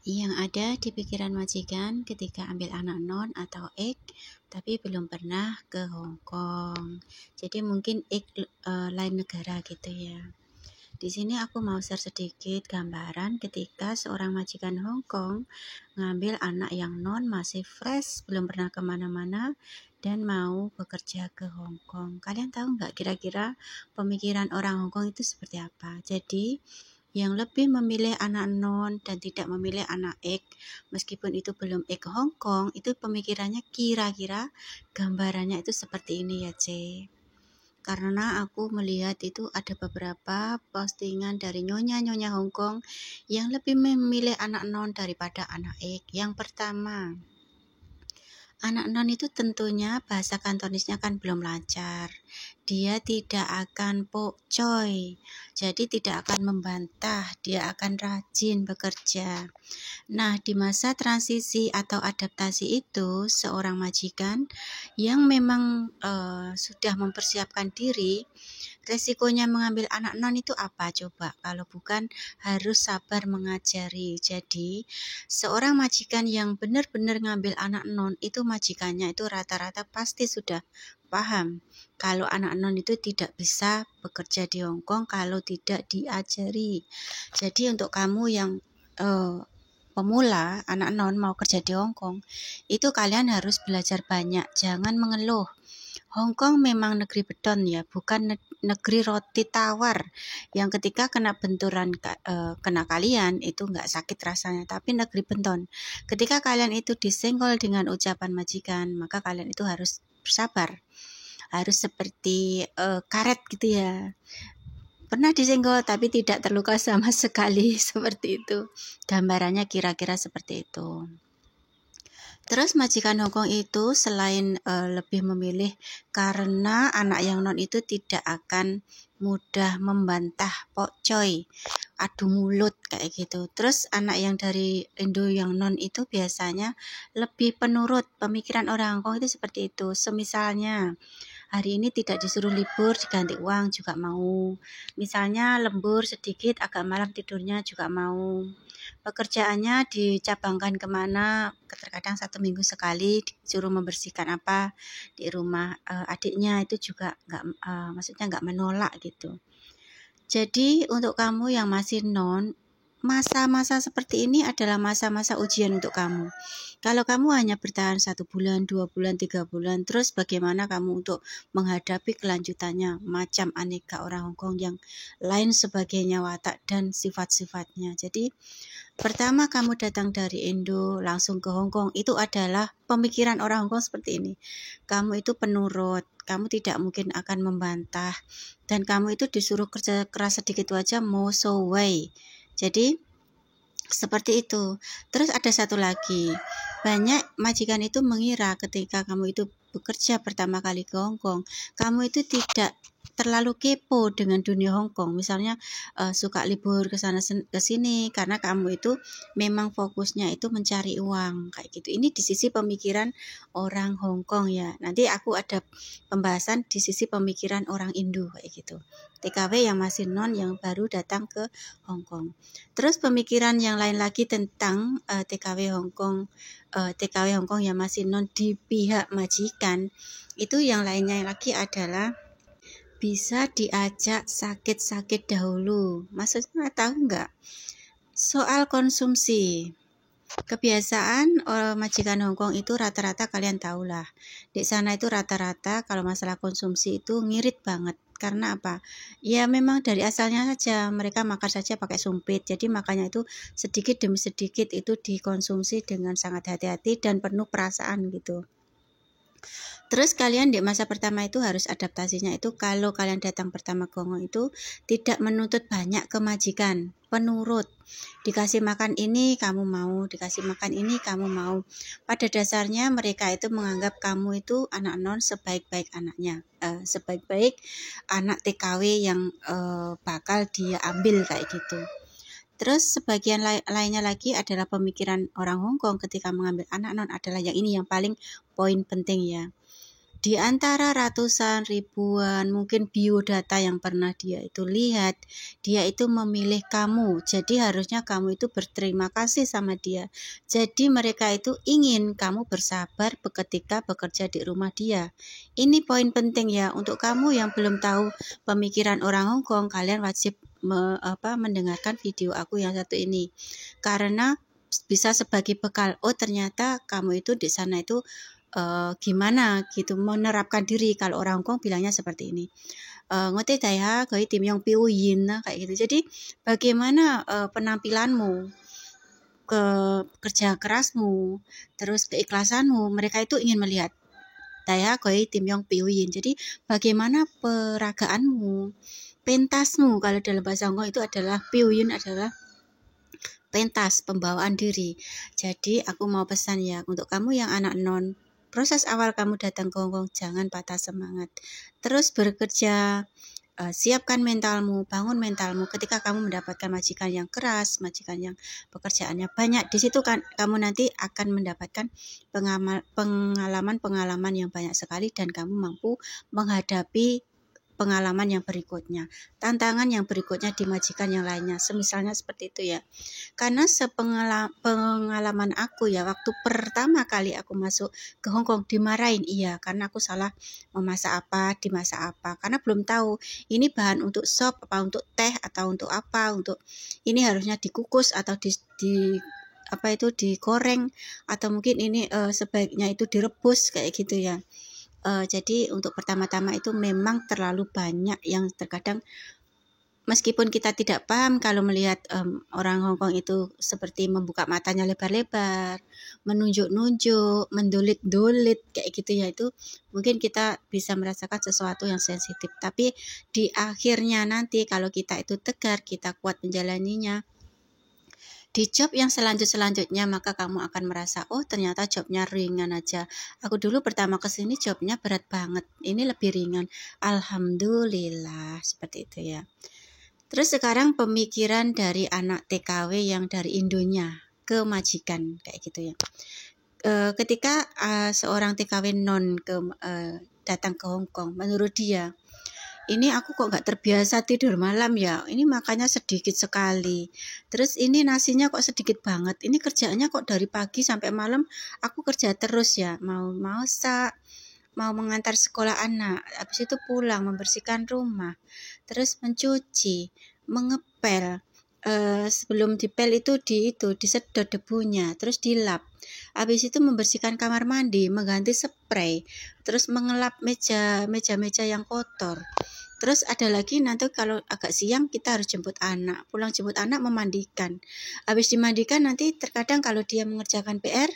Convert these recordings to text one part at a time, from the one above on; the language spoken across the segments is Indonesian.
Yang ada di pikiran majikan ketika ambil anak non atau X, tapi belum pernah ke Hong Kong. Jadi mungkin X lain negara gitu ya. Di sini aku mau share sedikit gambaran ketika seorang majikan Hong Kong ngambil anak yang non masih fresh, belum pernah kemana-mana, dan mau bekerja ke Hong Kong. Kalian tahu nggak kira-kira pemikiran orang Hong Kong itu seperti apa? Jadi yang lebih memilih anak non dan tidak memilih anak X, meskipun itu belum X ke Hong Kong, itu pemikirannya kira-kira gambarannya itu seperti ini ya, C. Karena aku melihat itu ada beberapa postingan dari nyonya-nyonya Hong Kong yang lebih memilih anak non daripada anak X. Yang pertama, anak non itu tentunya bahasa kantonisnya kan belum lancar. Dia tidak akan pokcoy, jadi tidak akan membantah, dia akan rajin bekerja. Nah, di masa transisi atau adaptasi itu, seorang majikan yang memang sudah mempersiapkan diri, resikonya mengambil anak non itu apa coba? Kalau bukan harus sabar mengajari. Jadi, seorang majikan yang benar-benar ngambil anak non itu majikannya itu rata-rata pasti sudah paham kalau anak non itu tidak bisa bekerja di Hong Kong kalau tidak diajari. Jadi untuk kamu yang pemula, anak non mau kerja di Hong Kong, itu kalian harus belajar banyak, jangan mengeluh. Hong Kong memang negeri beton ya, bukan negeri roti tawar yang ketika kena benturan kena kalian itu nggak sakit rasanya, tapi negeri beton. Ketika kalian itu disenggol dengan ucapan majikan, maka kalian itu harus bersabar, harus seperti karet gitu ya. Pernah disenggol tapi tidak terluka sama sekali, seperti itu. Gambarannya kira-kira seperti itu. Terus majikan Hong Kong itu selain lebih memilih karena anak yang non itu tidak akan mudah membantah pokcoy, adu mulut kayak gitu. Terus anak yang dari Indo yang non itu biasanya lebih penurut. Pemikiran orang Hong Kong itu seperti itu. Semisalnya hari ini tidak disuruh libur, diganti uang juga mau. Misalnya lembur sedikit, agak malam tidurnya juga mau. Pekerjaannya dicabangkan kemana, terkadang 1 minggu sekali disuruh membersihkan apa di rumah adiknya itu juga maksudnya nggak menolak gitu. Jadi untuk kamu yang masih non, masa-masa seperti ini adalah masa-masa ujian untuk kamu. Kalau kamu hanya bertahan 1 bulan, 2 bulan, 3 bulan, terus bagaimana kamu untuk menghadapi kelanjutannya, macam aneka orang Hong Kong yang lain sebagainya watak dan sifat-sifatnya. Jadi pertama kamu datang dari Indo langsung ke Hong Kong, itu adalah pemikiran orang Hong Kong seperti ini. Kamu itu penurut, kamu tidak mungkin akan membantah, dan kamu itu disuruh kerja keras sedikit aja mau so way. Jadi seperti itu. Terus ada satu lagi, banyak majikan itu mengira ketika kamu itu bekerja pertama kali ke Hong Kong, kamu itu tidak terlalu kepo dengan dunia Hong Kong. Misalnya suka libur ke sana ke sini karena kamu itu memang fokusnya itu mencari uang kayak gitu. Ini di sisi pemikiran orang Hong Kong ya. Nanti aku ada pembahasan di sisi pemikiran orang Indo kayak gitu. TKW yang masih non yang baru datang ke Hong Kong. Terus pemikiran yang lain lagi tentang TKW Hong Kong, TKW Hong Kong yang masih non di pihak majikan, itu yang lainnya lagi adalah bisa diajak sakit-sakit dahulu. Maksudnya tahu nggak? Soal konsumsi. Kebiasaan majikan Hong Kong itu rata-rata kalian tahulah. Di sana itu rata-rata kalau masalah konsumsi itu ngirit banget. Karena apa? Ya memang dari asalnya saja mereka makan saja pakai sumpit. Jadi makanya itu sedikit demi sedikit itu dikonsumsi dengan sangat hati-hati dan penuh perasaan gitu. Terus kalian di masa pertama itu harus adaptasinya itu kalau kalian datang pertama ke Hong Kong itu tidak menuntut banyak ke majikan, penurut. Dikasih makan ini kamu mau, dikasih makan ini kamu mau. Pada dasarnya mereka itu menganggap kamu itu anak non sebaik-baik anaknya, sebaik-baik anak TKW yang bakal dia ambil kayak gitu. Terus sebagian lainnya lagi adalah pemikiran orang Hong Kong ketika mengambil anak non adalah yang ini yang paling poin penting ya. Di antara ratusan, ribuan, mungkin biodata yang pernah dia itu lihat, dia itu memilih kamu. Jadi harusnya kamu itu berterima kasih sama dia. Jadi mereka itu ingin kamu bersabar ketika bekerja di rumah dia. Ini poin penting ya untuk kamu yang belum tahu pemikiran orang Hong Kong, kalian wajib mendengarkan video aku yang satu ini. Karena bisa sebagai bekal, oh ternyata kamu itu di sana itu gimana gitu menerapkan diri. Kalau orang Hongkong bilangnya seperti ini, ngote daya goi tim yang piuyin kayak gitu. Jadi bagaimana penampilanmu, kerja kerasmu, terus keikhlasanmu, mereka itu ingin melihat daya goi tim yang piuyin. Jadi bagaimana peragaanmu, pentasmu, kalau dalam bahasa Hongkong itu adalah piuyin, adalah pentas, pembawaan diri. Jadi aku mau pesan ya untuk kamu yang anak non, proses awal kamu datang ke Hong Kong jangan patah semangat. Terus bekerja, siapkan mentalmu, bangun mentalmu. Ketika kamu mendapatkan majikan yang keras, majikan yang pekerjaannya banyak, di situ kan kamu nanti akan mendapatkan pengalaman-pengalaman yang banyak sekali dan kamu mampu menghadapi pengalaman yang berikutnya, tantangan yang berikutnya di majikan yang lainnya, semisalnya seperti itu ya. Karena pengalaman aku ya, waktu pertama kali aku masuk ke Hong Kong dimarahin, iya, karena aku salah memasak apa, dimasak apa, karena belum tahu ini bahan untuk sop apa untuk teh atau untuk apa, untuk ini harusnya dikukus atau apa itu digoreng, atau mungkin ini sebaiknya itu direbus kayak gitu ya. Jadi untuk pertama-tama itu memang terlalu banyak yang terkadang meskipun kita tidak paham kalau melihat orang Hong Kong itu seperti membuka matanya lebar-lebar, menunjuk-nunjuk, mendolit-dolit kayak gitu ya, itu mungkin kita bisa merasakan sesuatu yang sensitif. Tapi di akhirnya nanti kalau kita itu tegar, kita kuat menjalaninya, di job yang selanjutnya maka kamu akan merasa, oh ternyata jobnya ringan aja. Aku dulu pertama kesini jobnya berat banget, ini lebih ringan. Alhamdulillah, seperti itu ya. Terus sekarang pemikiran dari anak TKW yang dari Indonya ke majikan kayak gitu ya. Ketika seorang TKW non datang ke Hong Kong, menurut dia, ini aku kok nggak terbiasa tidur malam ya, ini makannya sedikit sekali, terus ini nasinya kok sedikit banget, ini kerjaannya kok dari pagi sampai malam aku kerja terus ya, mau masak, mau mengantar sekolah anak, habis itu pulang membersihkan rumah, terus mencuci, mengepel, sebelum dipel itu disedot debunya, terus dilap, habis itu membersihkan kamar mandi, mengganti spray, terus mengelap meja yang kotor. Terus ada lagi nanti kalau agak siang kita harus jemput anak, pulang jemput anak memandikan. Habis dimandikan nanti terkadang kalau dia mengerjakan PR,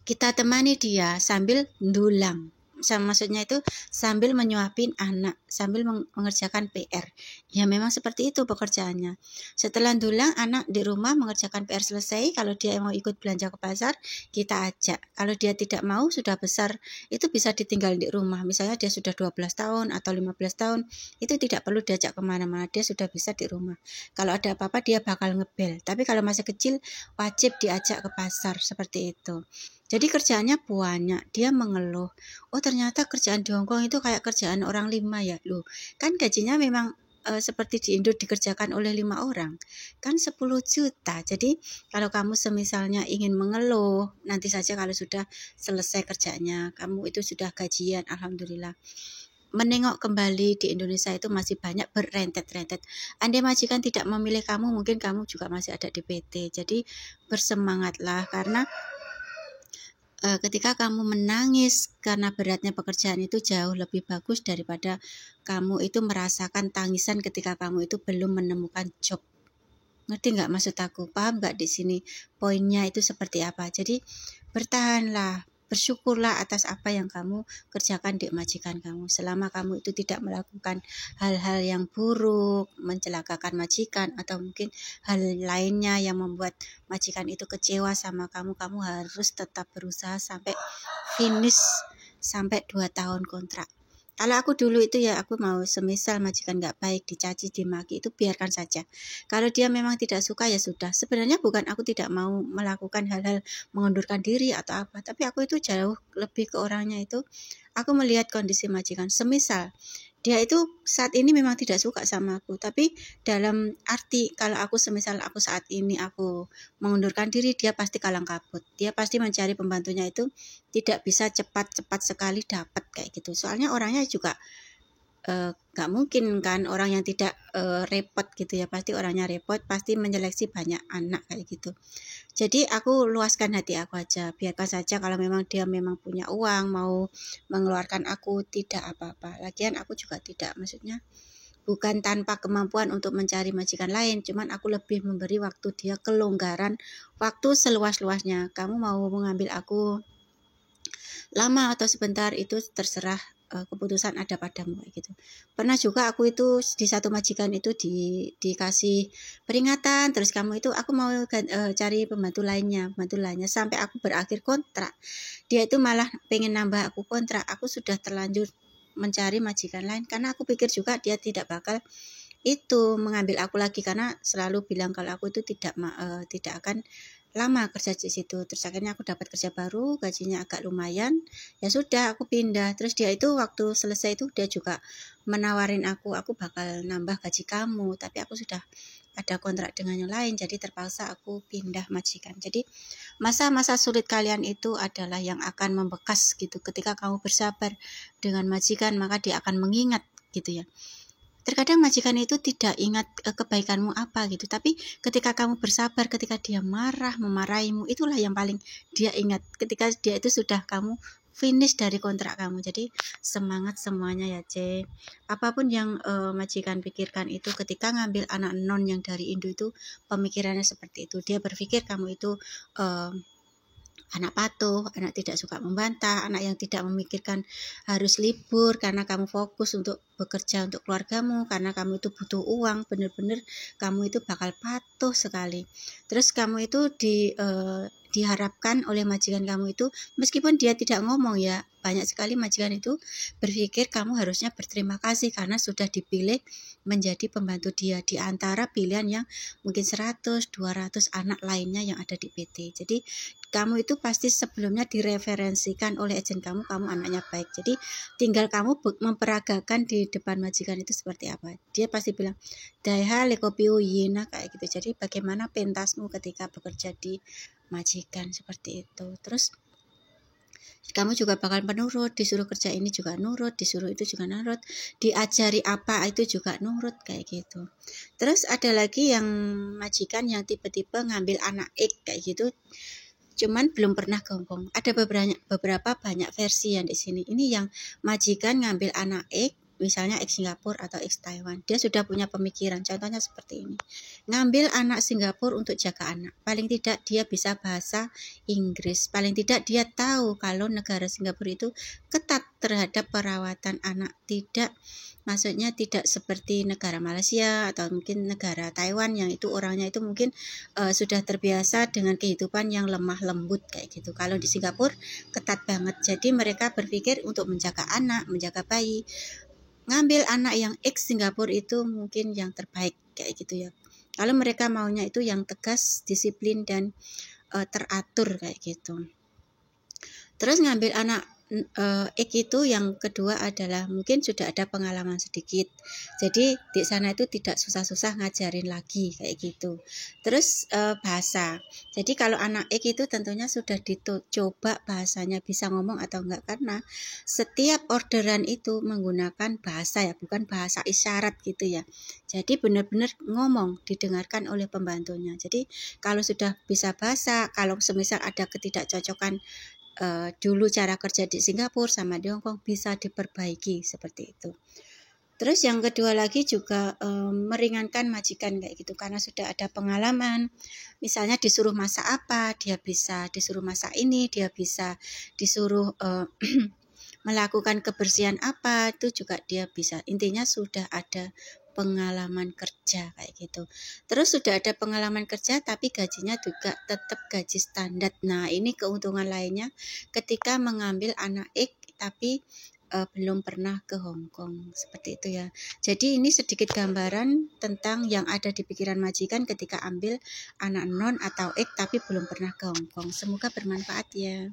kita temani dia sambil ndulang. Maksudnya itu sambil menyuapin anak, sambil mengerjakan PR. Ya memang seperti itu pekerjaannya. Setelah ndulang, anak di rumah mengerjakan PR selesai, kalau dia mau ikut belanja ke pasar, kita ajak. Kalau dia tidak mau, sudah besar, itu bisa ditinggal di rumah. Misalnya dia sudah 12 tahun atau 15 tahun, itu tidak perlu diajak kemana-mana, dia sudah bisa di rumah. Kalau ada apa-apa dia bakal ngebel. Tapi kalau masih kecil, wajib diajak ke pasar, seperti itu. Jadi kerjaannya banyak, dia mengeluh, oh ternyata kerjaan di Hong Kong itu kayak kerjaan orang 5 ya. Loh, kan gajinya memang seperti di Indo dikerjakan oleh 5 orang, kan 10 juta. Jadi kalau kamu semisalnya ingin mengeluh, nanti saja kalau sudah selesai kerjanya, kamu itu sudah gajian, alhamdulillah. Menengok kembali di Indonesia itu masih banyak berentet-rentet. Andai majikan tidak memilih kamu, mungkin kamu juga masih ada di PT. Jadi bersemangatlah, karena ketika kamu menangis karena beratnya pekerjaan itu jauh lebih bagus daripada kamu itu merasakan tangisan ketika kamu itu belum menemukan job. Ngerti nggak maksud aku? Paham nggak di sini poinnya itu seperti apa? Jadi bertahanlah, bersyukurlah atas apa yang kamu kerjakan di majikan kamu. Selama kamu itu tidak melakukan hal-hal yang buruk, mencelakakan majikan, atau mungkin hal lainnya yang membuat majikan itu kecewa sama kamu, kamu harus tetap berusaha sampai finish, sampai 2 tahun kontrak. Kalau aku dulu itu ya, aku mau semisal majikan nggak baik, dicaci, dimaki, itu biarkan saja. Kalau dia memang tidak suka ya sudah. Sebenarnya bukan aku tidak mau melakukan hal-hal mengundurkan diri atau apa, tapi aku itu jauh lebih ke orangnya itu. Aku melihat kondisi majikan. Semisal dia itu saat ini memang tidak suka sama aku, tapi dalam arti kalau aku semisal aku saat ini aku mengundurkan diri, dia pasti kalang kabut. Dia pasti mencari pembantunya itu tidak bisa cepat-cepat sekali dapat kayak gitu. Soalnya orangnya juga nggak mungkin kan orang yang tidak repot gitu ya, pasti orangnya repot, pasti menyeleksi banyak anak kayak gitu. Jadi aku luaskan hati aku aja, biarkan saja kalau memang dia memang punya uang mau mengeluarkan aku, tidak apa-apa. Lagian aku juga tidak, maksudnya bukan tanpa kemampuan untuk mencari majikan lain, cuman aku lebih memberi waktu dia kelonggaran, waktu seluas-luasnya. Kamu mau mengambil aku lama atau sebentar itu terserah, keputusan ada padamu kayak gitu. Pernah juga aku itu di satu majikan itu dikasih peringatan, terus kamu itu aku mau cari pembantu lainnya sampai aku berakhir kontrak. Dia itu malah pengen nambah aku kontrak. Aku sudah terlanjur mencari majikan lain karena aku pikir juga dia tidak bakal itu mengambil aku lagi, karena selalu bilang kalau aku itu tidak akan lama kerja di situ. Terus akhirnya aku dapat kerja baru, gajinya agak lumayan, ya sudah aku pindah. Terus dia itu waktu selesai itu dia juga menawarin aku bakal nambah gaji kamu, tapi aku sudah ada kontrak dengan yang lain, jadi terpaksa aku pindah majikan. Jadi masa-masa sulit kalian itu adalah yang akan membekas gitu. Ketika kamu bersabar dengan majikan, maka dia akan mengingat gitu ya. Terkadang majikan itu tidak ingat kebaikanmu apa gitu, tapi ketika kamu bersabar, ketika dia memarahimu, itulah yang paling dia ingat. Ketika dia itu sudah kamu finish dari kontrak kamu. Jadi semangat semuanya ya, C. Apapun yang majikan pikirkan itu, ketika ngambil anak non yang dari Indo itu pemikirannya seperti itu. Dia berpikir kamu itu anak patuh, anak tidak suka membantah, anak yang tidak memikirkan harus libur karena kamu fokus untuk bekerja untuk keluargamu, karena kamu itu butuh uang, benar-benar kamu itu bakal patuh sekali. Terus kamu itu diharapkan oleh majikan kamu itu, meskipun dia tidak ngomong ya, banyak sekali majikan itu berpikir kamu harusnya berterima kasih karena sudah dipilih menjadi pembantu dia di antara pilihan yang mungkin 100, 200 anak lainnya yang ada di PT. Jadi kamu itu pasti sebelumnya direferensikan oleh agen kamu anaknya baik. Jadi tinggal kamu memperagakan di depan majikan itu seperti apa. Dia pasti bilang, "Daiha lekopiu yina," kayak gitu. Jadi bagaimana pentasmu ketika bekerja di majikan seperti itu. Terus kamu juga bakal penurut, disuruh kerja ini juga nurut, disuruh itu juga nurut, diajari apa itu juga nurut kayak gitu. Terus ada lagi yang majikan yang tipe-tipe ngambil anak X kayak gitu, cuman belum pernah gonggong. Ada beberapa banyak versi yang di sini. Ini yang majikan ngambil anak X, misalnya X Singapura atau X Taiwan. Dia sudah punya pemikiran. Contohnya seperti ini. Ngambil anak Singapura untuk jaga anak. Paling tidak dia bisa bahasa Inggris. Paling tidak dia tahu kalau negara Singapura itu ketat terhadap perawatan anak. Maksudnya tidak seperti negara Malaysia atau mungkin negara Taiwan yang itu orangnya itu mungkin sudah terbiasa dengan kehidupan yang lemah lembut kayak gitu. Kalau di Singapura ketat banget. Jadi mereka berpikir untuk menjaga anak, menjaga bayi, ngambil anak yang X Singapura itu mungkin yang terbaik kayak gitu ya. Kalau mereka maunya itu yang tegas, disiplin dan teratur kayak gitu. Terus ngambil anak X itu yang kedua adalah mungkin sudah ada pengalaman sedikit. Jadi di sana itu tidak susah-susah ngajarin lagi kayak gitu. Terus bahasa. Jadi kalau anak X itu tentunya sudah dicoba bahasanya bisa ngomong atau enggak, karena setiap orderan itu menggunakan bahasa ya, bukan bahasa isyarat gitu ya. Jadi benar-benar ngomong, didengarkan oleh pembantunya. Jadi kalau sudah bisa bahasa, kalau semisal ada ketidakcocokan dulu cara kerja di Singapura sama di Hong Kong bisa diperbaiki seperti itu. Terus yang kedua lagi juga meringankan majikan kayak gitu, karena sudah ada pengalaman. Misalnya disuruh masak apa, dia bisa disuruh masak ini, dia bisa disuruh melakukan kebersihan apa, itu juga dia bisa. Intinya sudah ada pengalaman kerja kayak gitu. Terus sudah ada pengalaman kerja tapi gajinya juga tetap gaji standar. Nah, ini keuntungan lainnya ketika mengambil anak X tapi belum pernah ke Hong Kong, seperti itu ya. Jadi ini sedikit gambaran tentang yang ada di pikiran majikan ketika ambil anak non atau X tapi belum pernah ke Hong Kong. Semoga bermanfaat ya.